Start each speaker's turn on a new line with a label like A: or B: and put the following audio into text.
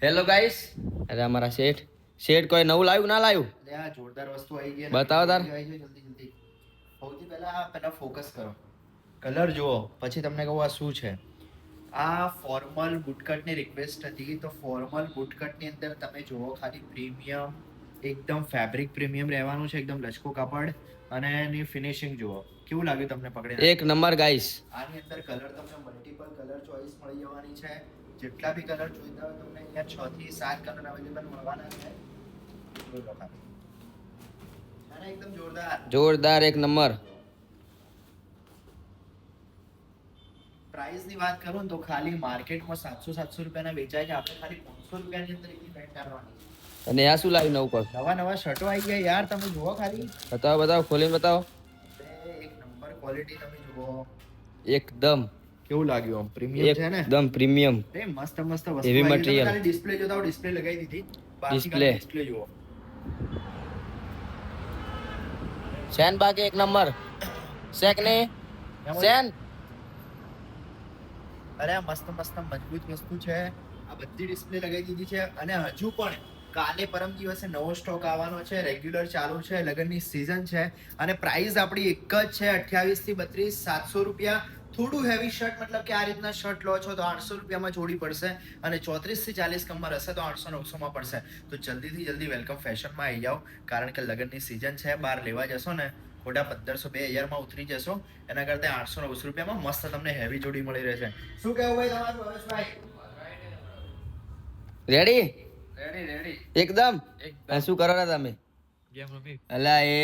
A: Hello guys, અરે અમારા શેઠ કોઈ નવું લાવ્યું ના લાવ્યું?
B: આ જોરદાર વસ્તુ આવી ગઈ.
A: બતાવો તાર.
B: જલ્દી સૌથી પહેલા ફોકસ કરો, કલર જુઓ, પછી તમને કહું આ શું છે. આ ફોર્મલ બુટકટની રિક્વેસ્ટ હતી, તો ફોર્મલ બુટકટની અંદર તમે જુઓ ખાલી પ્રીમિયમ, એકદમ ફેબ્રિક પ્રીમિયમ રહેવાનું છે, એકદમ લચકો કાપડ, અને એની ફિનિશિંગ જુઓ. કેવું લાગ્યું તમને પકડીને?
A: એક નંબર ગાઈસ.
B: આની અંદર કલર તમને મલ્ટિપલ કલર ચોઇસ મળી જવાની છે. જેટલા બી કલર જોઈતા હોય તમને અહીંયા 6 થી 7 કલર અવેલેબલ મળવાના છે. જોઈ લો ખાલી. અને એકદમ
A: જોરદાર એક નંબર.
B: પ્રાઇસ ની વાત કરું ને તો ખાલી માર્કેટમાં 700 રૂપિયાના વેચાય છે, આપણે ખાલી 500 રૂપિયાની અંદર એટલી પેન્ટ આવવાની છે.
A: અને આ શું લાવ્યું નવું પગ?
B: નવા શર્ટો આવી ગયા યાર, તમે જુઓ ખાલી.
A: બતાવો ખોલીને બતાવો.
B: એક નંબર ક્વોલિટી તમે જુઓ.
A: એકદમ
B: કેવું લાગ્યું? આમ પ્રીમિયમ છે ને,
A: એકદમ પ્રીમિયમ.
B: મસ્ત વસ્તુ
A: હેવી
B: આવી.
A: મટીરીયલ.
B: ખાલી ડિસ્પ્લે જોતા હો, ડિસ્પ્લે લગાવી દીધી. ડિસ્પ્લે જુઓ.
A: શેન બાકી એક નંબર. શેક ને શેન.
B: અરે આ મસ્ત મજબૂત વસ્તુ છે. આ બધી ડિસ્પ્લે લગાવી દીધી છે, અને હજુ પણ કાલે પરમ દિવસે નવો સ્ટોક આવવાનો છે. રેગ્યુલર ચાલુ છે, લગનની સીઝન છે, અને પ્રાઇસ આપણી એક જ છે, 28 થી 32, 700 રૂપિયા. થોડું હેવી શર્ટ, મતલબ કે આ રીતના શર્ટ લો છો તો 800 રૂપિયામાં જોડી પડશે, અને 34 થી 40 કમર હશે તો 800-900 માં પડશે. તો જલ્દીથી જલ્દી વેલકમ ફેશનમાં આવી જાઓ, કારણ કે લગનની સીઝન છે. બહાર લેવા જશો ને ખોટા 1500-2000 માં ઉતરી જશો, એના કરતા 800-900 રૂપિયામાં મસ્ત તમને હેવી જોડી મળી રહેશે. શું કહેવું ભાઈ તમારું, હરેશભાઈ?
A: રેડી
B: રેડી
A: એકદમ. શું કરો તમે?
B: ગેમ રમી.
A: અલા એ